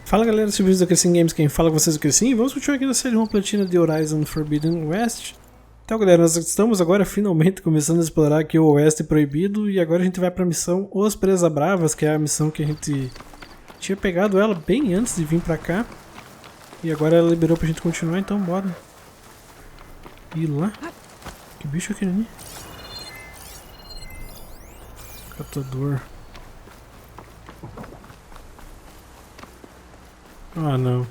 Fala galera, esse vídeo do Crescim Games, quem fala com vocês é o Crescim, e vamos continuar aqui na série Uma Platina de Horizon Forbidden West. Então galera, nós estamos agora finalmente começando a explorar aqui o Oeste Proibido, e agora a gente vai para a missão Os Presa Bravas, que é a missão que a gente tinha pegado ela bem antes de vir pra cá. E agora ela liberou pra gente continuar, então bora ir lá. Que bicho é aquele ali? Catador. Ah não.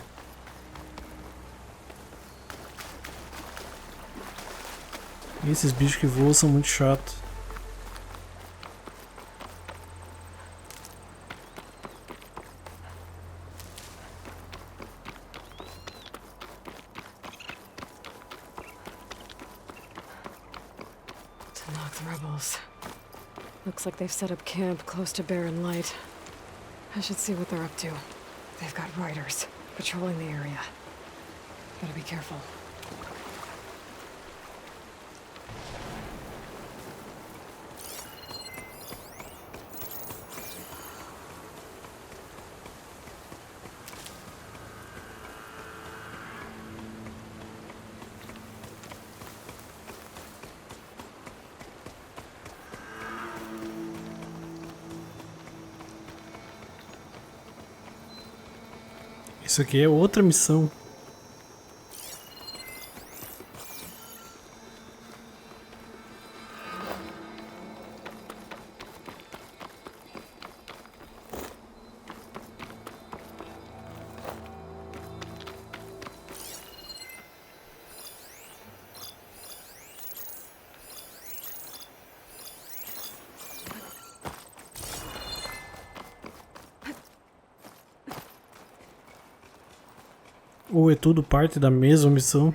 Esses bichos que voam são muito chatos. To knock the rebels. Looks like they've set up camp close to Barren Light. I should see what they're up to. They've got riders patrolling the area. Gotta be careful. Isso aqui é outra missão. Ou é tudo parte da mesma missão?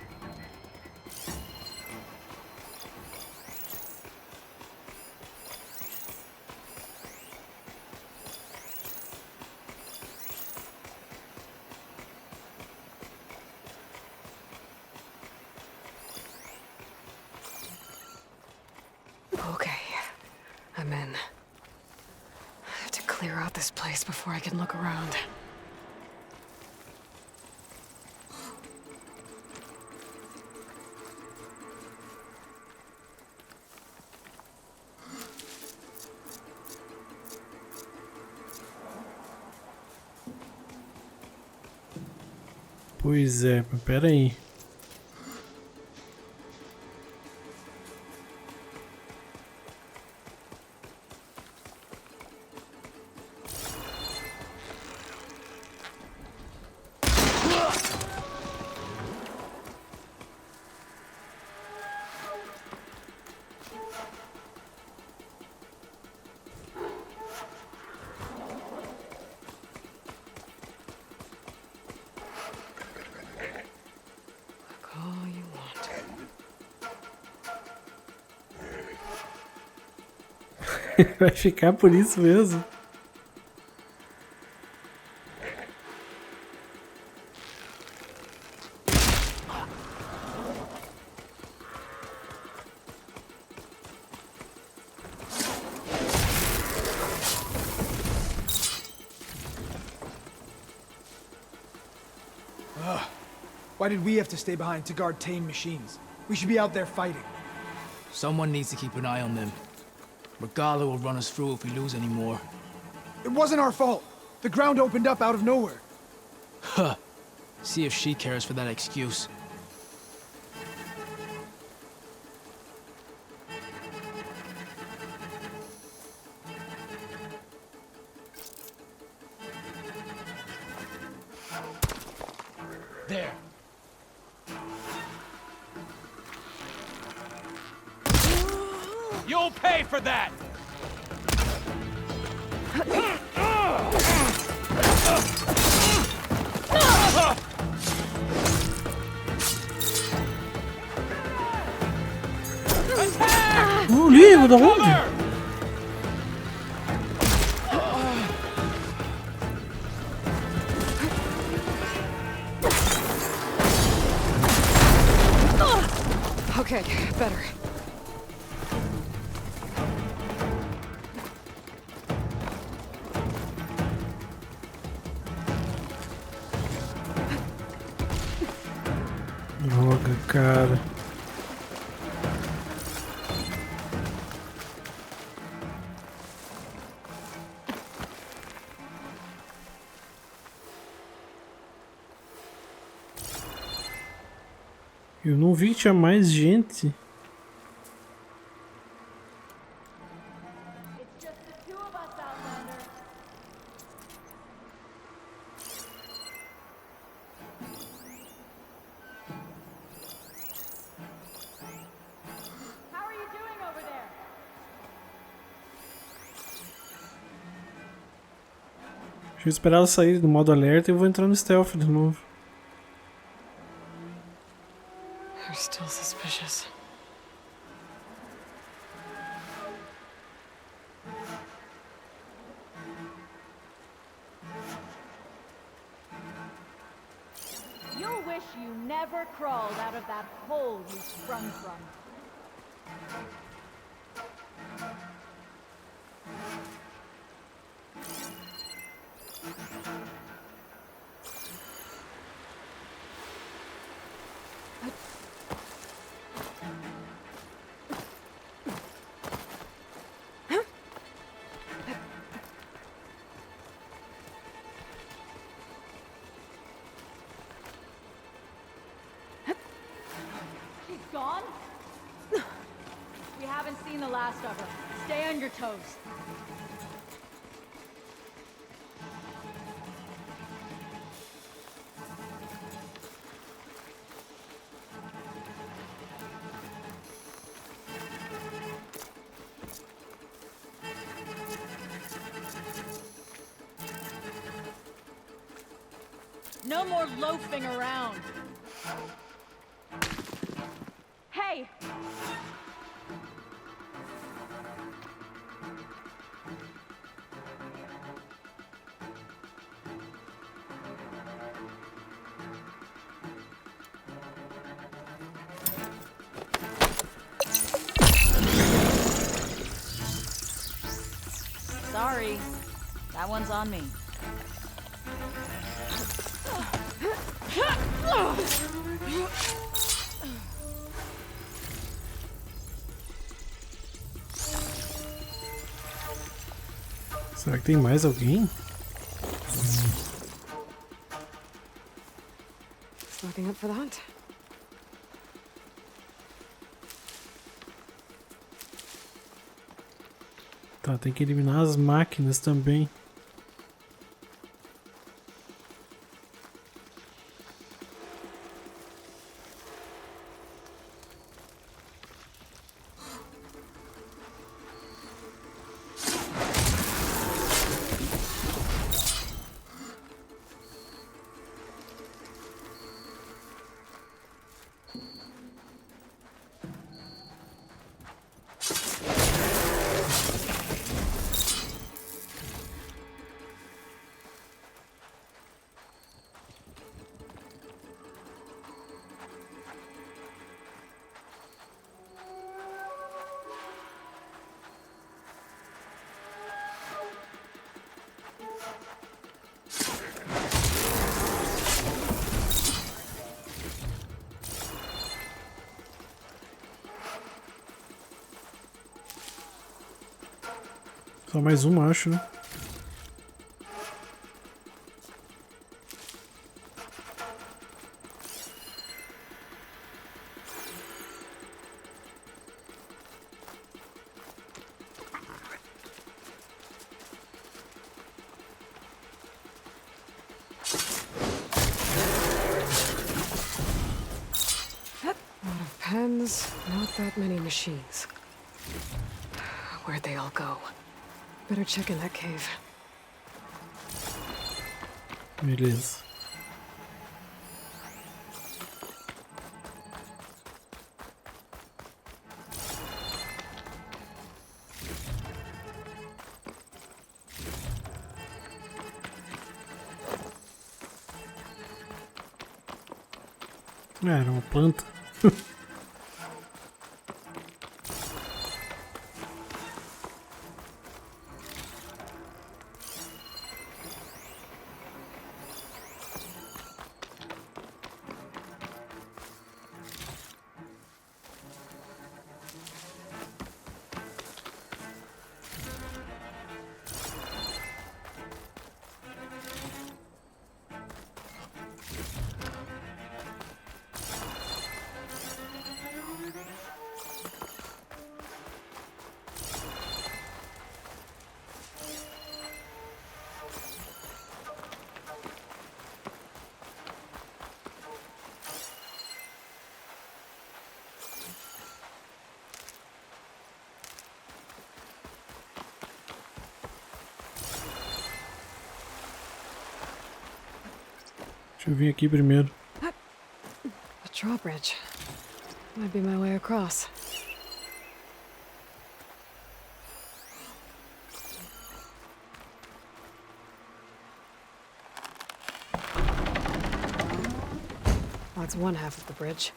Okay, I'm in. I have to clear out this place before I can look around. Pois é, mas pera aí. All you want. Vai ficar por isso mesmo. Why did we have to stay behind to guard tame machines? We should be out there fighting. Someone needs to keep an eye on them. Regala will run us through if we lose any more. It wasn't our fault. The ground opened up out of nowhere. Huh. See if she cares for that excuse. There. You'll pay for that! O livro da onde? Okay, better. cara. Eu não vi que tinha mais gente. It's just the two of us, Outlander. How are you doing over there? Deixa eu esperar ela sair do modo alerta e eu vou entrar no stealth de novo. They're still suspicious. You'll wish you never crawled out of that hole you sprung from. She's gone? We haven't seen the last of her. Stay on your toes. No more loafing around. Hey! Sorry. That one's on me. Será que tem mais alguém? Looking up for that? Tá, tem que eliminar as máquinas também. Só mais uma, acho, né? Pens, not that many machines. Where'd they all go? Better check in that cave. Beleza. Era uma planta. Deixa eu vir aqui primeiro. A drawbridge. Might be my way across. That's one half of the bridge.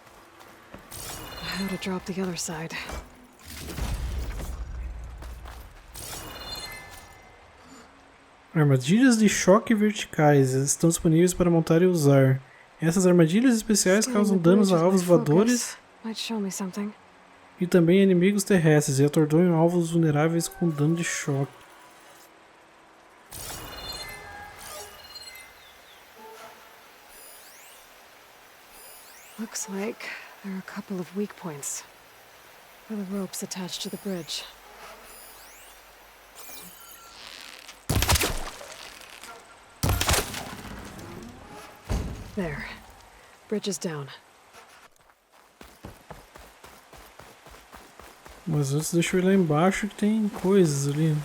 How to drop the other side? Armadilhas de choque verticais estão disponíveis para montar e usar. Essas armadilhas especiais causam danos a alvos voadores Might show me something. e também a inimigos terrestres e atordoam alvos vulneráveis com dano de choque. Looks like there are a couple of weak points for the ropes attached to the bridge. There. Bridge is down. Mas antes deixa eu ir lá embaixo que tem coisas ali.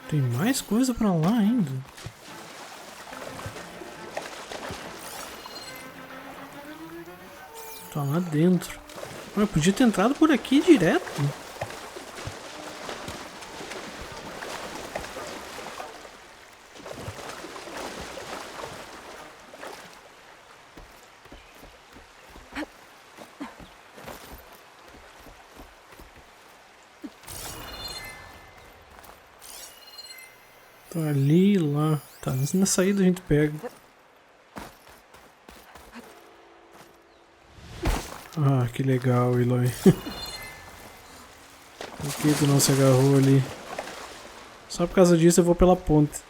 Tem mais coisa pra lá ainda. Tá lá dentro. Eu podia ter entrado por aqui direto. Tá ali e lá. Tá, na saída a gente pega. Ah, que legal, Eloy. Por que tu não se agarrou ali? Só por causa disso eu vou pela ponte.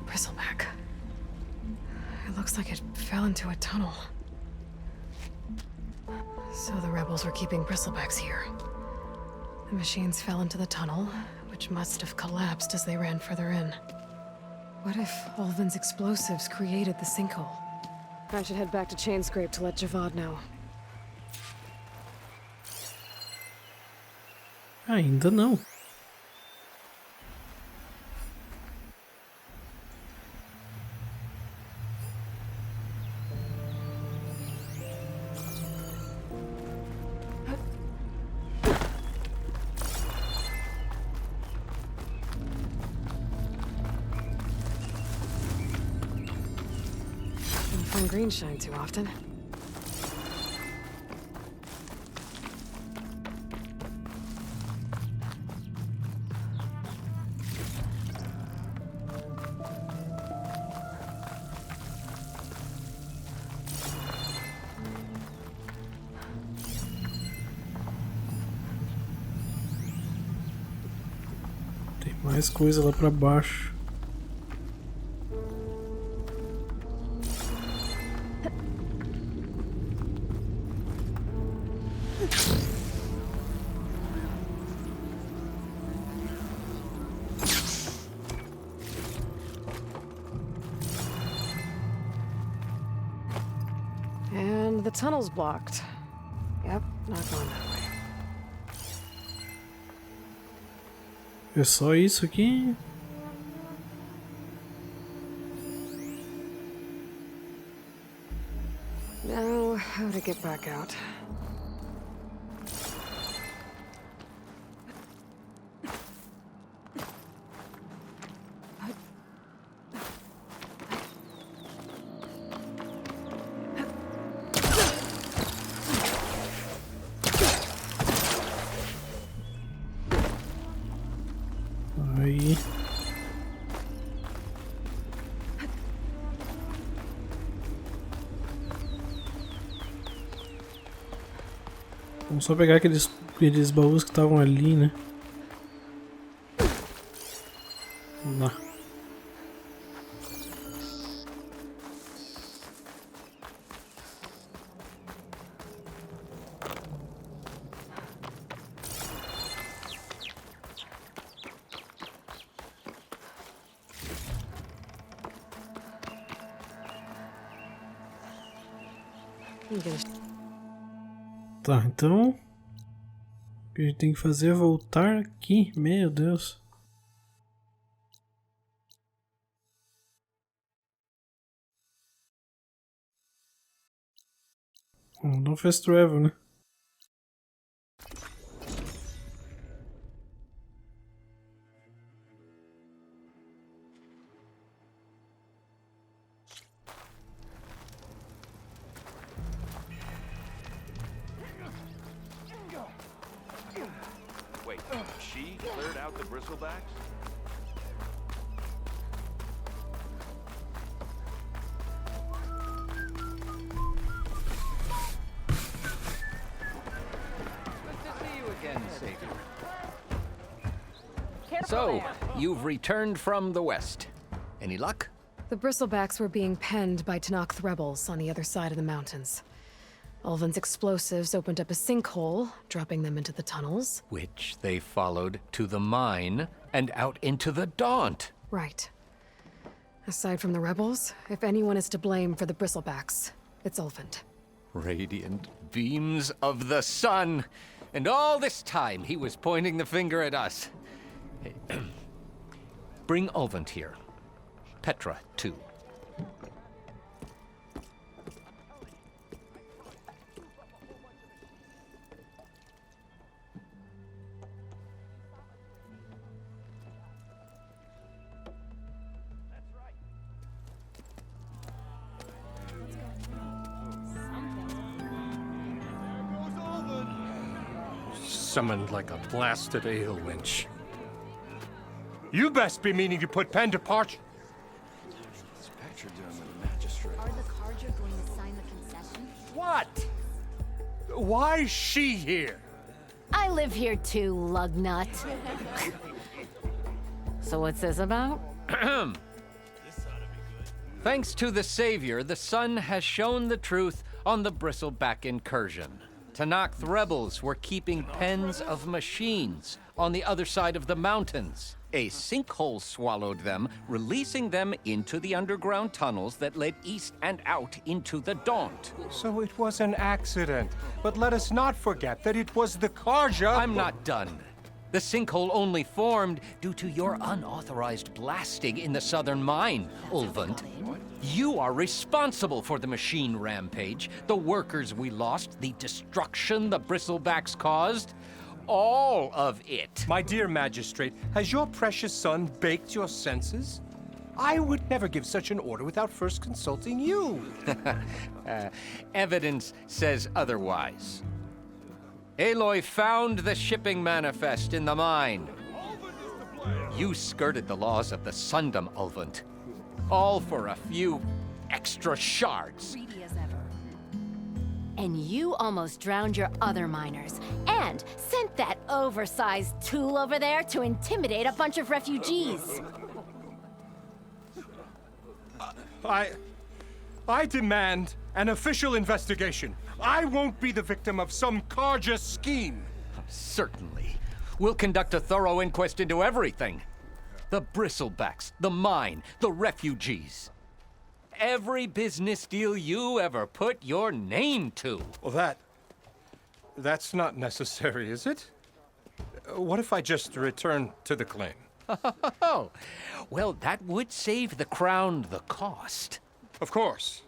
Bristleback. It looks like it fell into a tunnel. So the rebels were keeping bristlebacks here. The machines fell into the tunnel, which must have collapsed as they ran further in. What if Olvin's explosives created the sinkhole? I should head back to Chainscrape to let Javad know. Ainda não. Don't find green shine too often. Tem mais coisa lá pra baixo. the tunnel's blocked. Yep, not going that way. É só isso aqui? Now, how to get back out? Aí. Vamos só pegar aqueles baús que estavam ali, né? Lá. I'm gonna Tá, então. O que a gente tem que fazer é voltar aqui. Meu Deus. Não fast travel, né? Wait, she cleared out the bristlebacks? So, you've returned from the west. Any luck? The Bristlebacks were being penned by Tenakth rebels on the other side of the mountains. Ulvin's explosives opened up a sinkhole, dropping them into the tunnels. Which they followed to the mine and out into the Daunt. Right. Aside from the rebels, if anyone is to blame for the Bristlebacks, it's Ulvin. Radiant beams of the sun. And all this time he was pointing the finger at us. Bring Ulvin here. Petra, too. Summoned like a blasted ale winch. You best be meaning to put pen to parch. Are the Carja going to sign the concession? What? Why's she here? I live here too, lugnut. So what's this about? Thanks to the Savior, the sun has shown the truth on the Bristleback incursion. Tenakth rebels were keeping pens of machines on the other side of the mountains. A sinkhole swallowed them, releasing them into the underground tunnels that led east and out into the Daunt. So it was an accident. But let us not forget that it was the Carja. I'm not done. The sinkhole only formed due to your unauthorized blasting in the southern mine, Ulvund. You are responsible for the machine rampage, the workers we lost, the destruction the Bristlebacks caused. All of it. My dear magistrate, has your precious son baked your senses? I would never give such an order without first consulting you. Evidence says otherwise. Aloy found the shipping manifest in the mine. You skirted the laws of the Sundom, Ulvund. All for a few extra shards. Greedy as ever. And you almost drowned your other miners, and sent that oversized tool over there to intimidate a bunch of refugees. I demand an official investigation. I won't be the victim of some Carja scheme. Certainly. We'll conduct a thorough inquest into everything. The Bristlebacks, the mine, the refugees. every business deal you ever put your name to. Well, that's not necessary, is it? What if I just return to the claim? Oh, well, that would save the Crown the cost. Of course.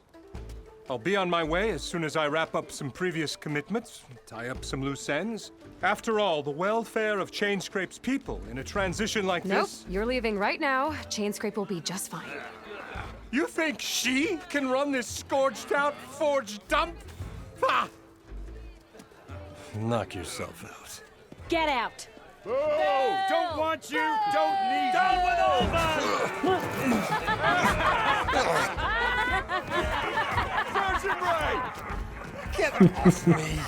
I'll be on my way as soon as I wrap up some previous commitments, tie up some loose ends. After all, the welfare of Chainscrape's people in a transition like Nope, this... you're leaving right now. Chainscrape will be just fine. You think she can run this scorched-out, forged dump? Ha! Knock yourself out. Get out! Oh, don't want you, don't need down with Sergeant Wright! Get off me!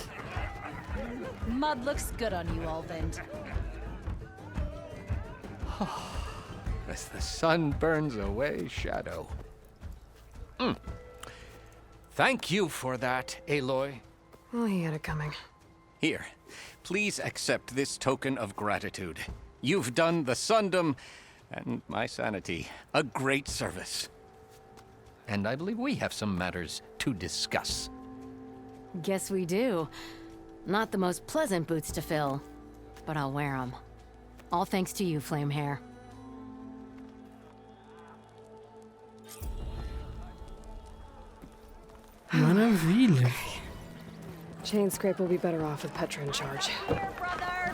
Mud looks good on you, Olvind. As the sun burns away shadow. Thank you for that, Aloy. Oh, he had it coming. Here, please accept this token of gratitude. You've done the Sundom and my sanity a great service. And I believe we have some matters to discuss. Guess we do. Not the most pleasant boots to fill, but I'll wear them. All thanks to you, Flamehair. Maravilha. Chainscrape will be better off with Petra in charge. Brother!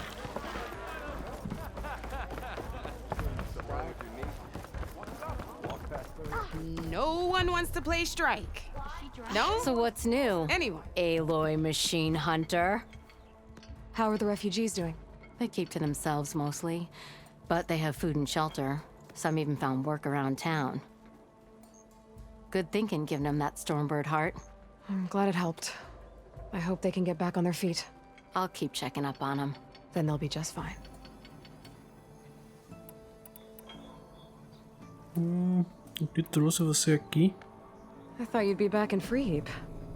No one wants to play strike. No? So what's new? Anyone. Aloy Machine Hunter. How are the refugees doing? They keep to themselves mostly, but they have food and shelter. Some even found work around town. Good thinking giving them that Stormbird heart. I'm glad it helped. I hope they can get back on their feet. I'll keep checking up on them. Then they'll be just fine. O que trouxe você aqui? I thought you'd be back in Freeheap.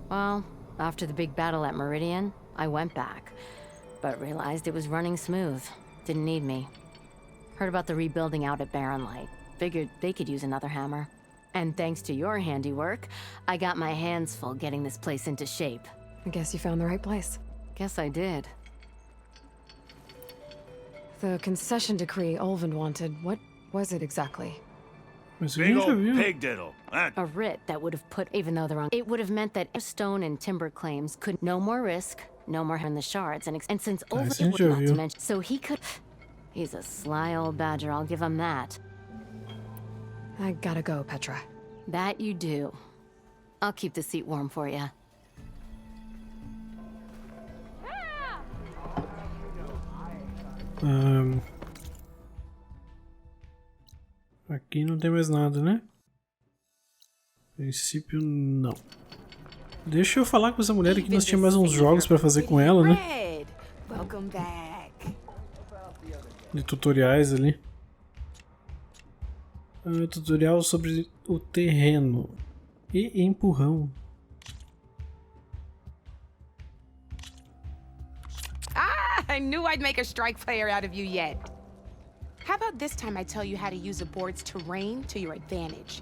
Well, after the big battle at Meridian, I went back, but realized it was running smooth. Didn't need me. Heard about the rebuilding out at Barren Light. Figured they could use another hammer. And thanks to your handiwork, I got my hands full getting this place into shape. I guess you found the right place. Guess I did. The concession decree Olvind wanted, what was it exactly? Mas a Big gente já old viu. pig diddle. A writ that would have put, even though they're on, it would have meant that stone and timber claims could no more risk, no more in the shards, and since Ah, Olvind isso a gente would já not to viu. mention, so he could. He's a sly old badger, I'll give him that. I gotta go, Petra. That you do. I'll keep the seat warm for you. Aqui não tem mais nada, né? Princípio, não. Deixa eu falar com essa mulher aqui, nós tínhamos mais uns jogos pra fazer com ela, né? Red, welcome back. De tutoriais ali. Tutorial sobre o terreno. E empurrão. I knew I'd make a strike player out of you yet. How about this time I tell you how to use a board's terrain to your advantage?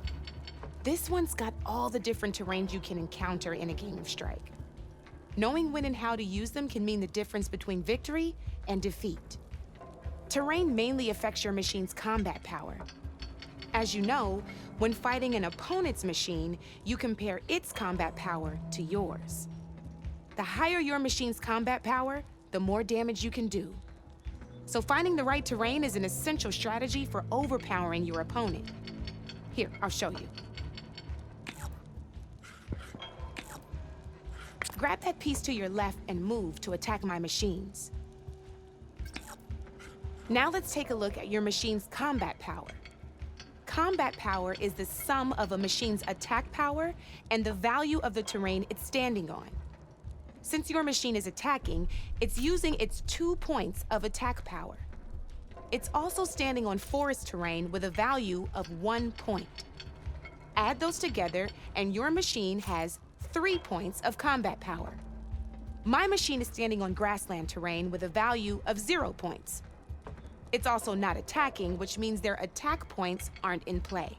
This one's got all the different terrains you can encounter in a game of Strike. Knowing when and how to use them can mean the difference between victory and defeat. Terrain mainly affects your machine's combat power. As you know, when fighting an opponent's machine, you compare its combat power to yours. The higher your machine's combat power, the more damage you can do. So finding the right terrain is an essential strategy for overpowering your opponent. Here, I'll show you. Grab that piece to your left and move to attack my machines. Now let's take a look at your machine's combat power. Combat power is the sum of a machine's attack power and the value of the terrain it's standing on. Since your machine is attacking, it's using its 2 points of attack power. It's also standing on forest terrain with a value of 1 point. Add those together, and your machine has 3 points of combat power. My machine is standing on grassland terrain with a value of 0 points. It's also not attacking, which means their attack points aren't in play.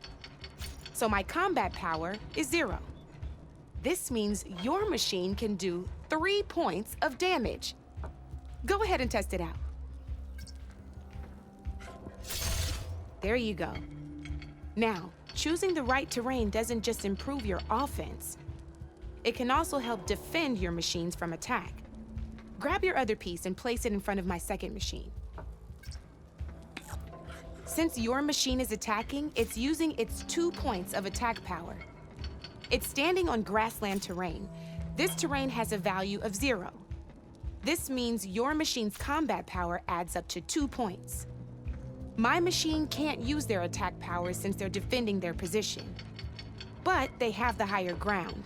So my combat power is 0. This means your machine can do 3 points of damage. Go ahead and test it out. There you go. Now, choosing the right terrain doesn't just improve your offense. It can also help defend your machines from attack. Grab your other piece and place it in front of my second machine. Since your machine is attacking, it's using its 2 points of attack power. It's standing on grassland terrain. This terrain has a value of 0. This means your machine's combat power adds up to 2 points. My machine can't use their attack power since they're defending their position. But they have the higher ground.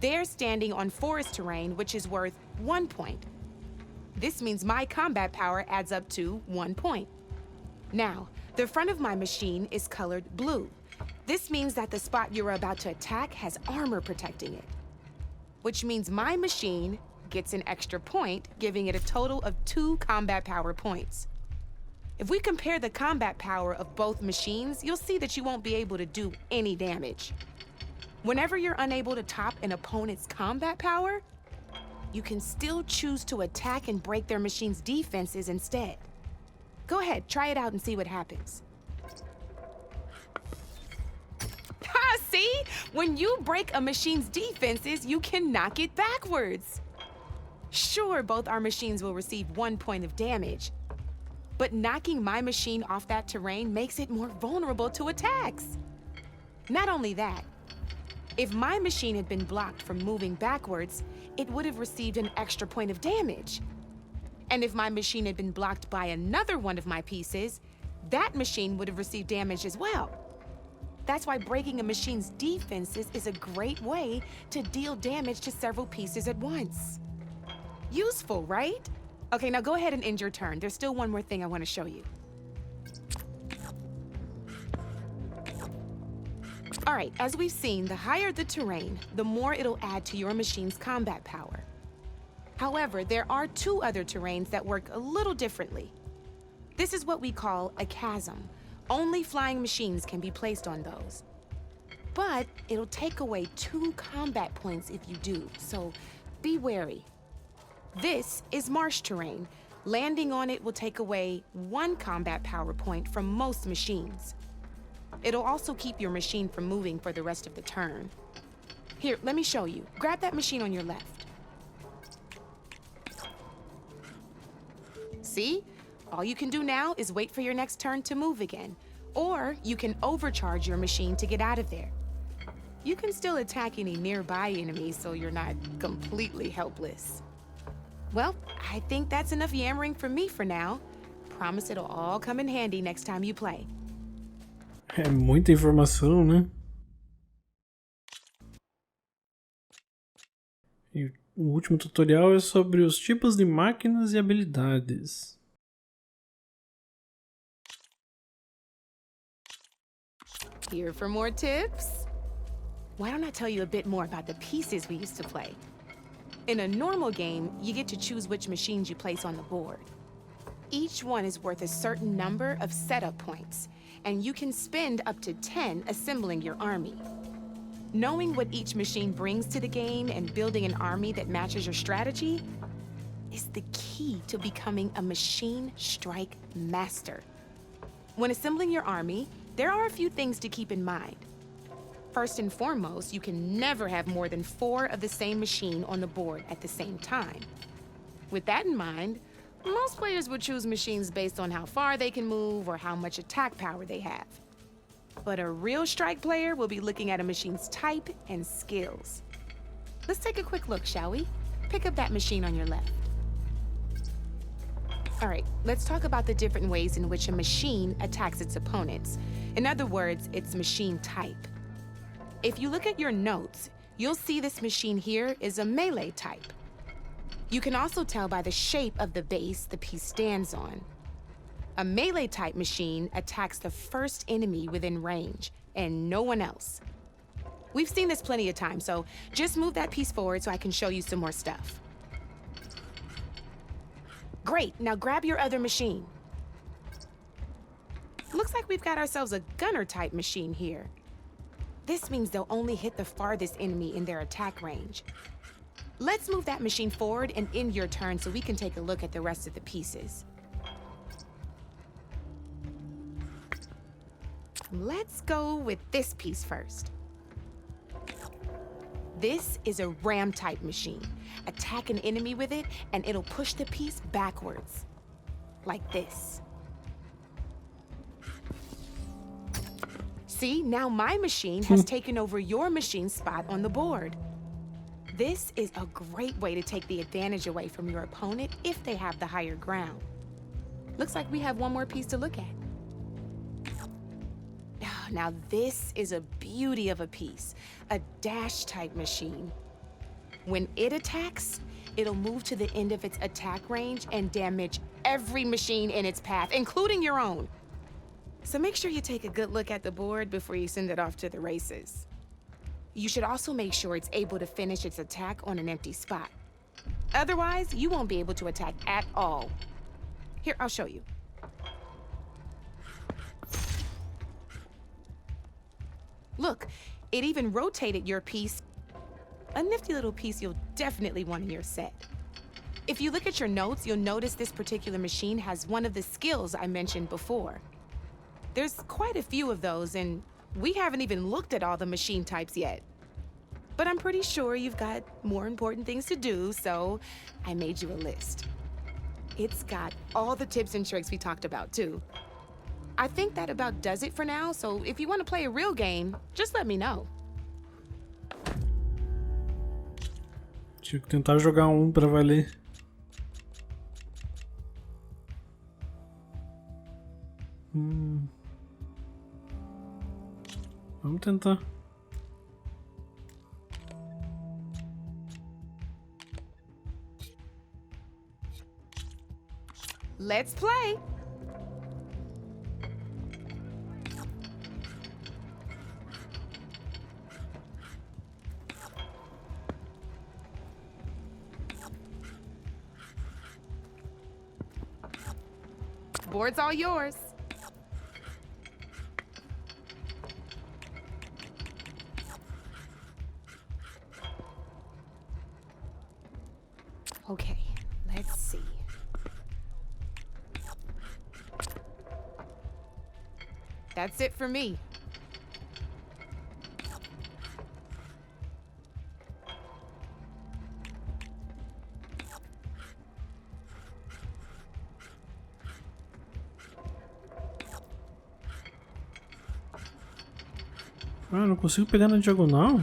They're standing on forest terrain, which is worth 1 point. This means my combat power adds up to 1 point. Now, the front of my machine is colored blue. This means that the spot you're about to attack has armor protecting it, which means my machine gets an extra point, giving it a total of 2 combat power points. If we compare the combat power of both machines, you'll see that you won't be able to do any damage. Whenever you're unable to top an opponent's combat power, you can still choose to attack and break their machine's defenses instead. Go ahead, try it out and see what happens. Ha, see? When you break a machine's defenses, you can knock it backwards. Sure, both our machines will receive 1 point of damage, but knocking my machine off that terrain makes it more vulnerable to attacks. Not only that, if my machine had been blocked from moving backwards, it would have received an extra point of damage. And if my machine had been blocked by another one of my pieces, that machine would have received damage as well. That's why breaking a machine's defenses is a great way to deal damage to several pieces at once. Useful, right? Okay, now go ahead and end your turn. There's still one more thing I want to show you. All right, as we've seen, the higher the terrain, the more it'll add to your machine's combat power. However, there are 2 other terrains that work a little differently. This is what we call a chasm. Only flying machines can be placed on those. But it'll take away 2 combat points if you do, so be wary. This is marsh terrain. Landing on it will take away 1 combat power point from most machines. It'll also keep your machine from moving for the rest of the turn. Here, let me show you. Grab that machine on your left. See? All you can do now is wait for your next turn to move again. Or you can overcharge your machine to get out of there. You can still attack any nearby enemies so you're not completely helpless. Well, I think that's enough yammering from me for now. Promise it'll all come in handy next time you play. É muita informação, né? E o último tutorial é sobre os tipos de máquinas e habilidades. Here for more tips? Why don't I tell you a bit more about the pieces we used to play? In a normal game, you get to choose which machines you place on the board. Each one is worth a certain number of setup points, and you can spend up to 10 assembling your army. Knowing what each machine brings to the game and building an army that matches your strategy is the key to becoming a machine strike master. When assembling your army, there are a few things to keep in mind. First and foremost, you can never have more than 4 of the same machine on the board at the same time. With that in mind, most players would choose machines based on how far they can move or how much attack power they have. But a real strike player will be looking at a machine's type and skills. Let's take a quick look, shall we? Pick up that machine on your left. All right, let's talk about the different ways in which a machine attacks its opponents. In other words, its machine type. If you look at your notes, you'll see this machine here is a melee type. You can also tell by the shape of the base the piece stands on. A melee type machine attacks the first enemy within range, and no one else. We've seen this plenty of times, so just move that piece forward so I can show you some more stuff. Great, now grab your other machine. Looks like we've got ourselves a gunner type machine here. This means they'll only hit the farthest enemy in their attack range. Let's move that machine forward and end your turn so we can take a look at the rest of the pieces. Let's go with this piece first. This is a ram-type machine. Attack an enemy with it, and it'll push the piece backwards. Like this. See, now my machine has taken over your machine's spot on the board. This is a great way to take the advantage away from your opponent if they have the higher ground. Looks like we have one more piece to look at. Now this is a beauty of a piece, a dash-type machine. When it attacks, it'll move to the end of its attack range and damage every machine in its path, including your own. So make sure you take a good look at the board before you send it off to the races. You should also make sure it's able to finish its attack on an empty spot. Otherwise, you won't be able to attack at all. Here, I'll show you. Look, it even rotated your piece. A nifty little piece you'll definitely want in your set. If you look at your notes, you'll notice this particular machine has one of the skills I mentioned before. There's quite a few of those, and we haven't even looked at all the machine types yet. But I'm pretty sure you've got more important things to do, so I made you a list. It's got all the tips and tricks we talked about, too. I think that about does it for now, so if you want to play a real game, just let me know. Tinha que tentar jogar pra valer. Vamos tentar. Let's play. Board's all yours. Okay, let's see. That's it for me. Ah, não consigo pegar na diagonal?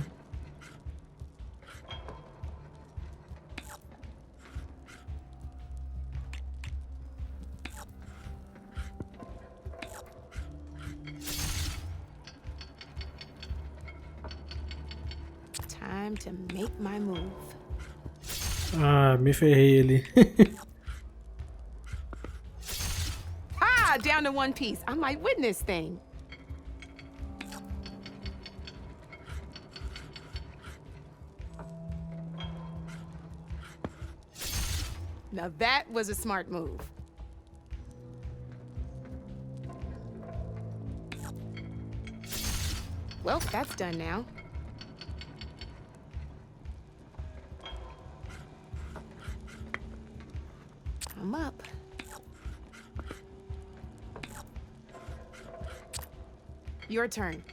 Time to make my move. Ah, me ferrei ali. Ah, down to one piece. I might win this thing. Now that was a smart move. Well, that's done now. I'm up. Your turn.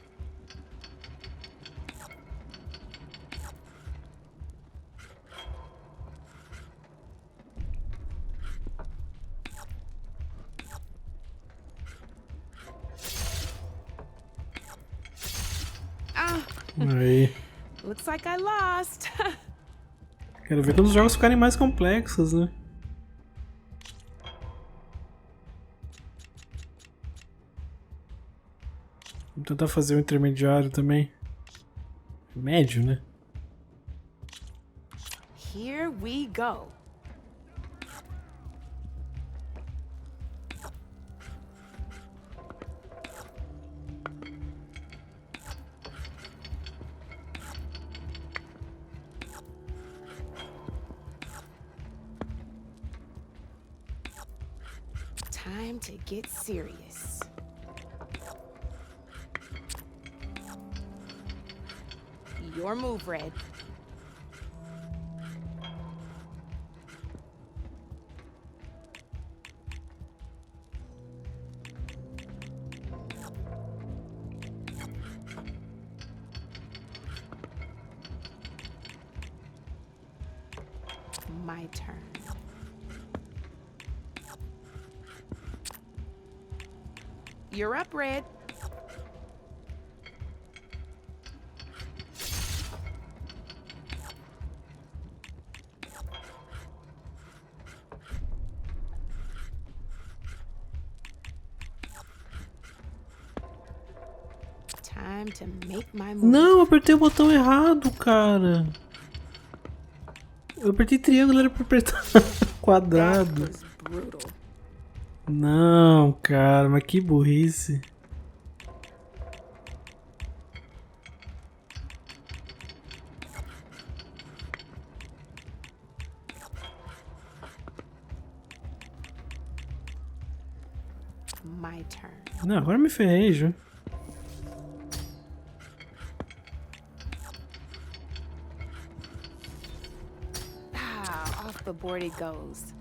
Aí. Looks like I lost. Quero ver quando os jogos ficarem mais complexos, né? Vamos tentar fazer o intermediário também. Médio, né? Here we go. Time to get serious. Your move, Red. My turn. You're up, Red. Time to make my move. Não, eu apertei o botão errado, cara. Eu apertei triângulo, era pra apertar quadrado. That was brutal. Não, cara, mas que burrice. My turn. Não, agora eu me ferrei já. Ah, off the board it goes.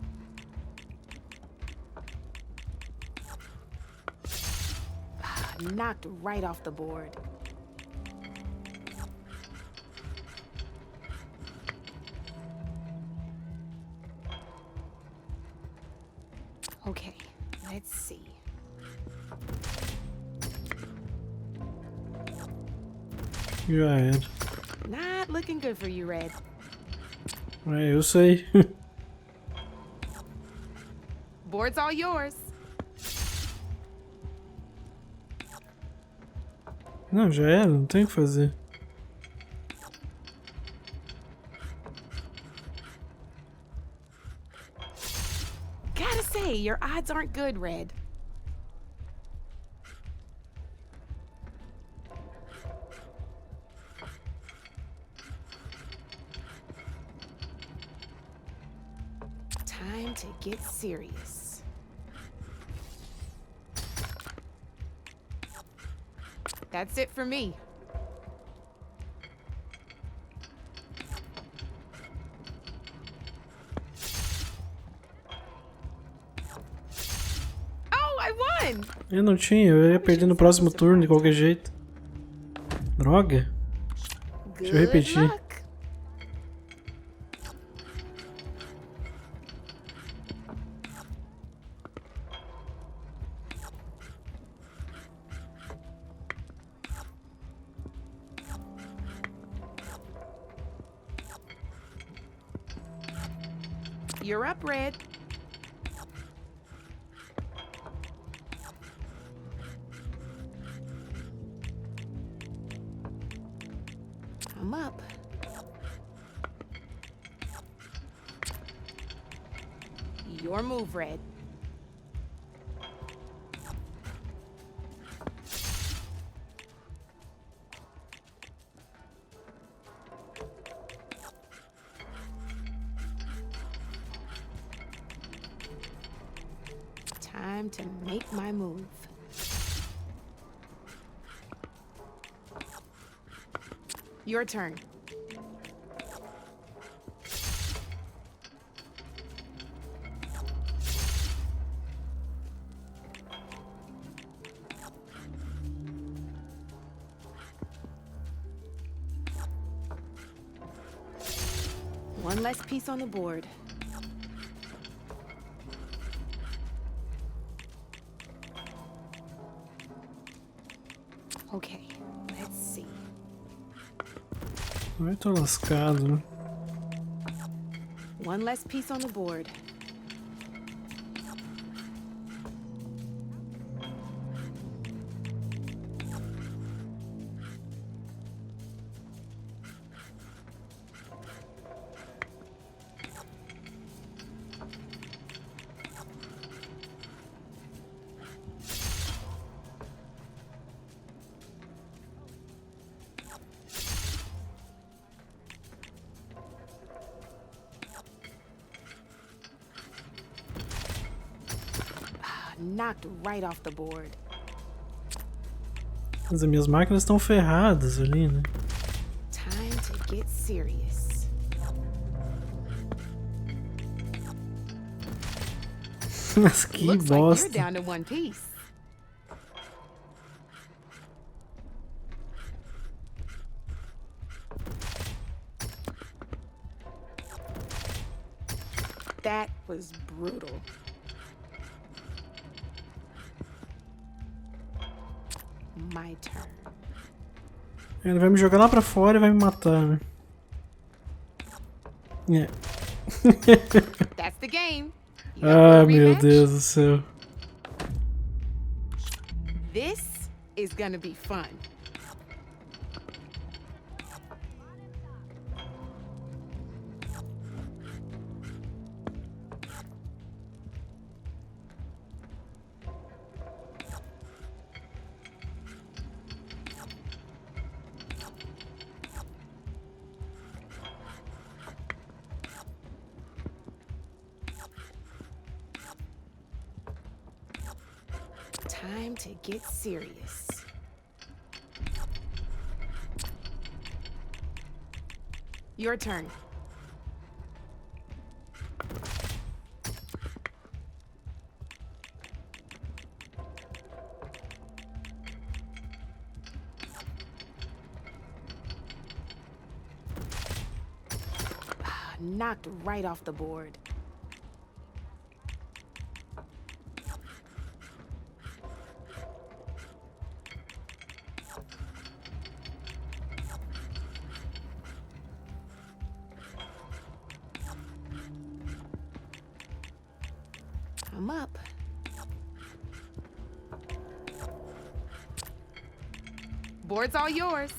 Ah, knocked right off the board. Okay, let's see. Já era. Not looking good for you, Red. É, eu sei. Board's all yours. Não, já era, não tem o que fazer. Gotta say, your odds aren't good, Red. Time to get serious. That's it for me. Oh, I won! Eu não tinha, eu ia perder no próximo turno de qualquer jeito. Droga. Deixa eu repetir. Good luck. You're up, Red. I'm up. Your move, Red. Time to make my move. Your turn. One less piece on the board. Okay, let's see. Eu tô lascado, né? One less piece on the board. Knocked right off the board. Mas as minhas máquinas estão ferradas ali, né? Time get serious. Mas que Looks like bosta. you're down to one piece. That was brutal. My turn. Ele vai me jogar lá pra fora e vai me matar, né? É. That's the game. You up for a Ah, meu rematch? Deus do céu. This is gonna be fun. Time to get serious. Your turn. Knocked right off the board. I'm up. Board's all yours.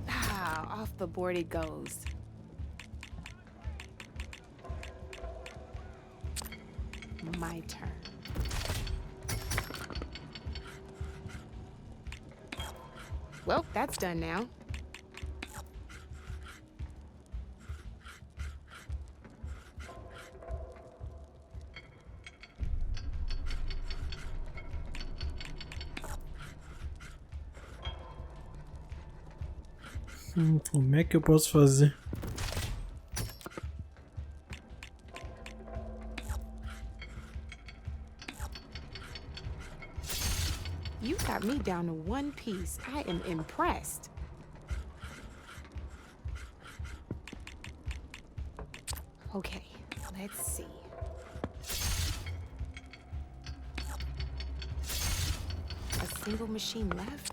Ah, off the board it goes. My turn. Well, that's done now. Como é que eu posso fazer? You got me down to one piece. I am impressed. Okay, let's see. A single machine left?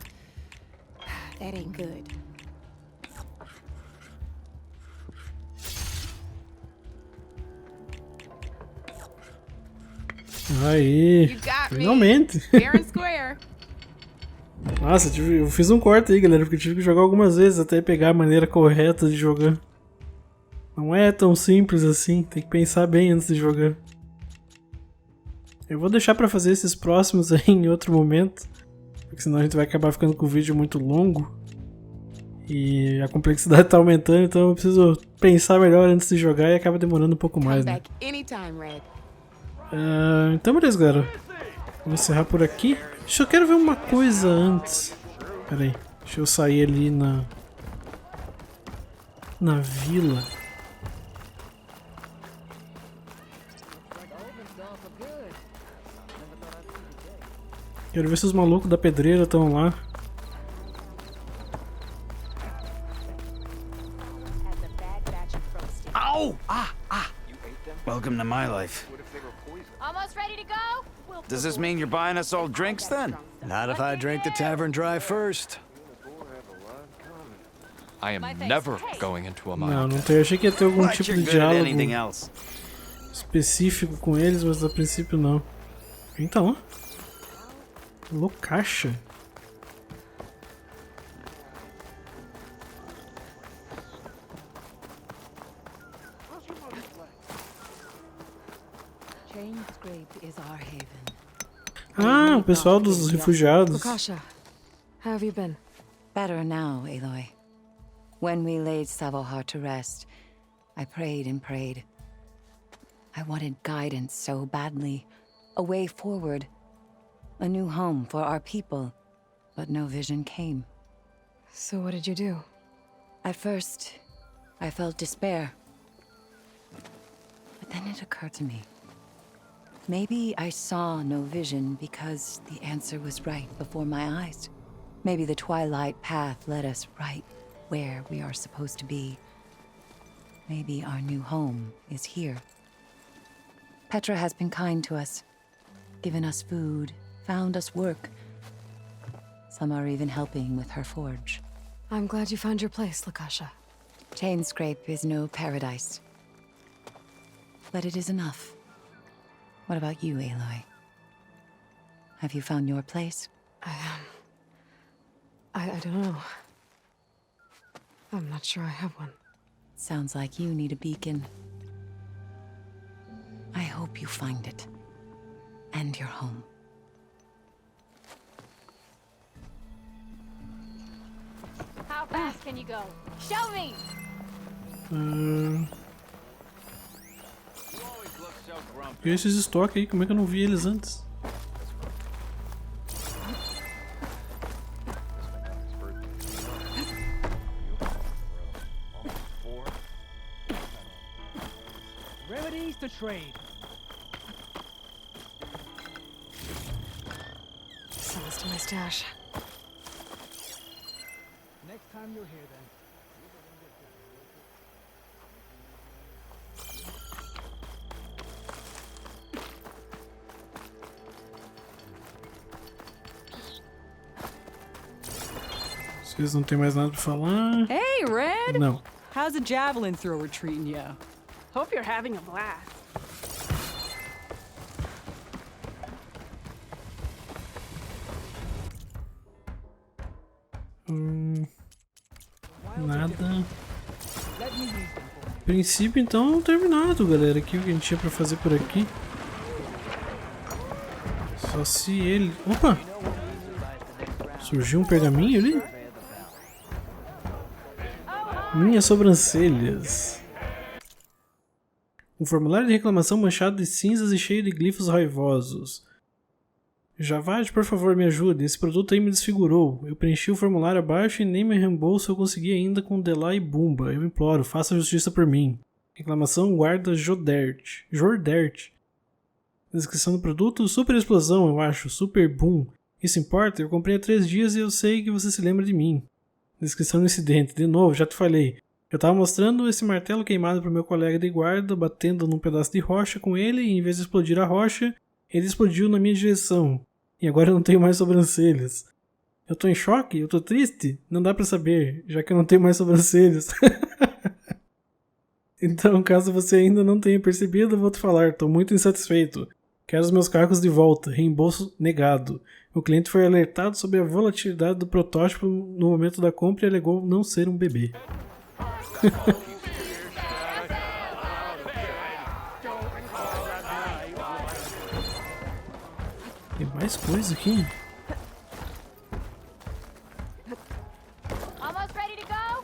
That ain't good. Aí, You got me. finalmente. Fair and square. Nossa, eu fiz um corte aí, galera, porque eu tive que jogar algumas vezes até pegar a maneira correta de jogar. Não é tão simples assim, tem que pensar bem antes de jogar. Eu vou deixar pra fazer esses próximos aí em outro momento, porque senão a gente vai acabar ficando com o vídeo muito longo. E a complexidade tá aumentando, então eu preciso pensar melhor antes de jogar e acaba demorando um pouco Come mais, né? back anytime, Red. Então beleza, galera. Vou encerrar por aqui. Deixa eu quero ver uma coisa antes. Pera aí. Deixa eu sair ali na vila. Quero ver se os malucos da pedreira estão lá. Ow! Welcome to my life. Almost ready to go? Does this mean you're buying us all drinks then? Not if I drink the tavern dry first. I am never going into a mine. Não tem. Eu achei que ia ter algum But tipo you're de good at diálogo anything else. específico com eles, mas a princípio não. Então, ó. Loucacha. Ah, o pessoal dos refugiados. Lukasha, how have you been? Better now, Aloy. When we laid Savohar to rest, I prayed and prayed. I wanted guidance so badly. A way forward. A new home for our people. But no vision came. So what did you do? At first, I felt despair. But then it occurred to me. Maybe I saw no vision because the answer was right before my eyes. Maybe the Twilight Path led us right where we are supposed to be. Maybe our new home is here. Petra has been kind to us. Given us food, found us work. Some are even helping with her forge. I'm glad you found your place, Lukasha. Chainscrape is no paradise. But it is enough. What about you, Aloy? Have you found your place? I don't know. I'm not sure I have one. Sounds like you need a beacon. I hope you find it. And your home. How fast can you go? Show me! E esses estoques aí, como é que eu não vi eles antes? Remedies to trade. Send this to my stash. Next time you're here, then. Vocês não tem mais nada pra falar? Hey, Red! Não. How's a javelin thrower treating you? Hope you're having a blast. Nada. Princípio, então, terminado, galera. Aqui o que a gente tinha pra fazer por aqui. Só se ele... Opa! Surgiu um pergaminho ali? Minhas sobrancelhas. Um formulário de reclamação manchado de cinzas e cheio de glifos raivosos. Javad, por favor, me ajude. Esse produto aí me desfigurou. Eu preenchi o formulário abaixo e nem meu reembolso eu consegui ainda com Delay e Bumba. Eu imploro, faça justiça por mim. Reclamação guarda Jordert. Descrição do produto, super explosão, eu acho. Super boom. Isso importa? Eu comprei há 3 dias e eu sei que você se lembra de mim. Descrição do incidente. De novo, já te falei. Eu tava mostrando esse martelo queimado pro meu colega de guarda, batendo num pedaço de rocha com ele, e em vez de explodir a rocha, ele explodiu na minha direção. E agora eu não tenho mais sobrancelhas. Eu tô em choque? Eu tô triste? Não dá pra saber, já que eu não tenho mais sobrancelhas. Então, caso você ainda não tenha percebido, eu vou te falar. Tô muito insatisfeito. Quero os meus cargos de volta. Reembolso negado. O cliente foi alertado sobre a volatilidade do protótipo no momento da compra e alegou não ser um bebê. Tem mais coisa aqui? Almost ready to go?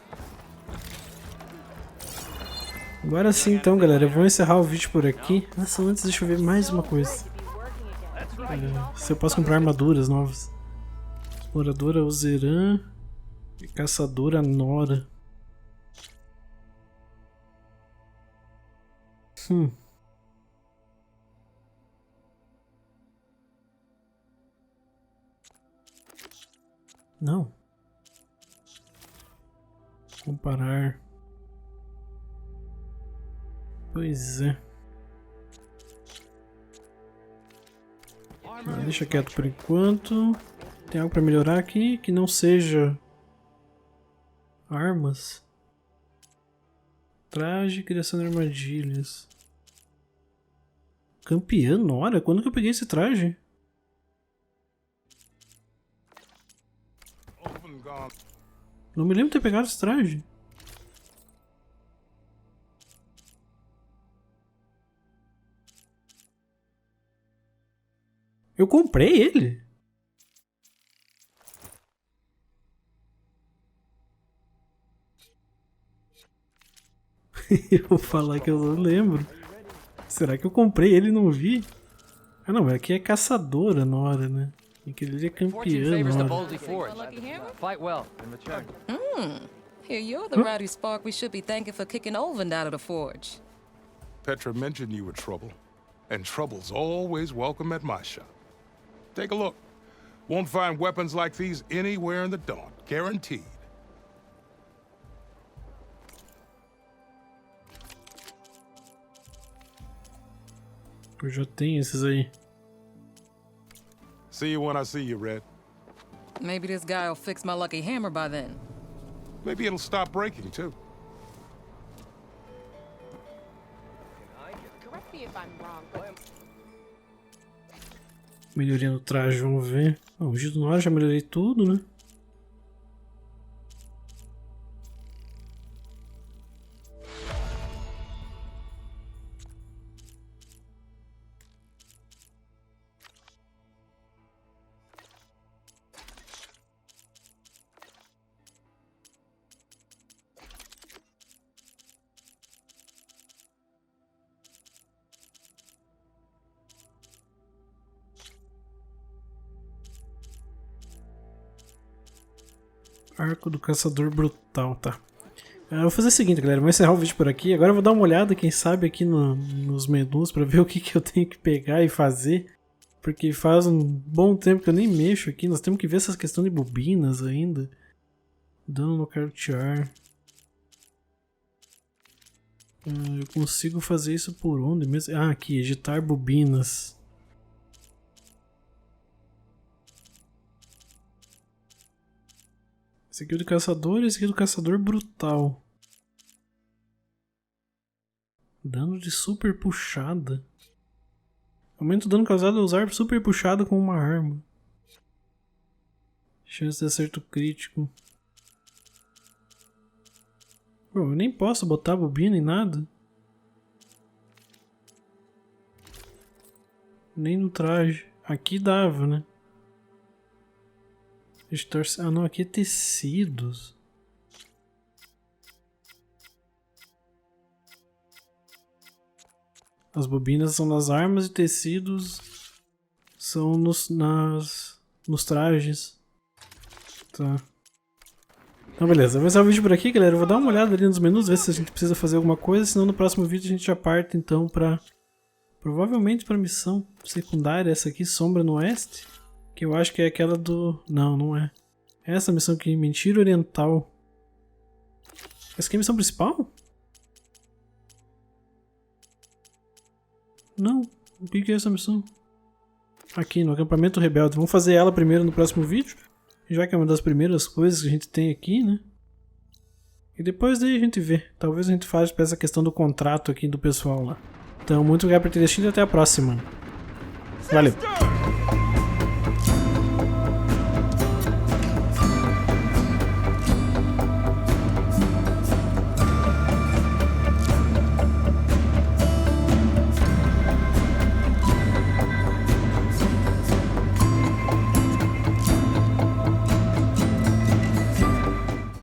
Agora sim então, galera, eu vou encerrar o vídeo por aqui. Nossa, antes deixa eu ver mais uma coisa. Se eu posso comprar armaduras novas. Exploradora Uzeran e Caçadora Nora. Não. Comparar. Pois é. Deixa quieto por enquanto. Tem algo pra melhorar aqui que não seja armas. Traje, criação de armadilhas. Campeã Nora? Quando que eu peguei esse traje? Não me lembro de ter pegado esse traje. Eu comprei ele? Eu vou falar que eu não lembro. Será que eu comprei ele e não vi? Ah não, aqui é caçadora Nora, né? Aquele ali é campeã Nora. Here, you're the rowdy spark we should be thanking for kicking Olvin out of the forge. Petra mentioned you were trouble, and trouble's always welcome at my shop. Take a look. Won't find weapons like these anywhere in the Dawn, guaranteed. Eu já tenho esses aí. See you when I see you, Red. Maybe this guy will fix my lucky hammer by then. Maybe it'll stop breaking, too. Correct me if I'm wrong, but Melhoria no traje, vamos ver. Ah, o Gido Nora já melhorei tudo, né? Arco do Caçador Brutal, tá. Eu vou fazer o seguinte, galera, vou encerrar o vídeo por aqui. Agora eu vou dar uma olhada, quem sabe, aqui nos menus pra ver o que eu tenho que pegar e fazer. Porque faz um bom tempo que eu nem mexo aqui. Nós temos que ver essas questões de bobinas ainda. Dano no cartear. Eu consigo fazer isso por onde mesmo? Ah, aqui, editar bobinas. Esse aqui é o do caçador e esse aqui é do caçador brutal. Dano de super puxada. Aumenta o dano causado ao usar super puxada com uma arma. Chance de acerto crítico. Bom, eu nem posso botar bobina em nada. Nem no traje. Aqui dava, né? Ah não, aqui é tecidos. As bobinas são nas armas e tecidos são nos trajes. Tá. Então beleza, vou encerrar o vídeo por aqui, galera. Eu vou dar uma olhada ali nos menus, ver se a gente precisa fazer alguma coisa. Senão no próximo vídeo a gente já parte então pra... provavelmente pra missão secundária, essa aqui, Sombra no Oeste. Que eu acho que é aquela do... Não, não é. Essa missão aqui, Mentira Oriental. Essa aqui é a missão principal? Não. O que é essa missão? Aqui, no Acampamento Rebelde. Vamos fazer ela primeiro no próximo vídeo. Já que é uma das primeiras coisas que a gente tem aqui, né? E depois daí a gente vê. Talvez a gente faça pra essa questão do contrato aqui do pessoal lá. Então, muito obrigado por ter assistido e até a próxima. Valeu!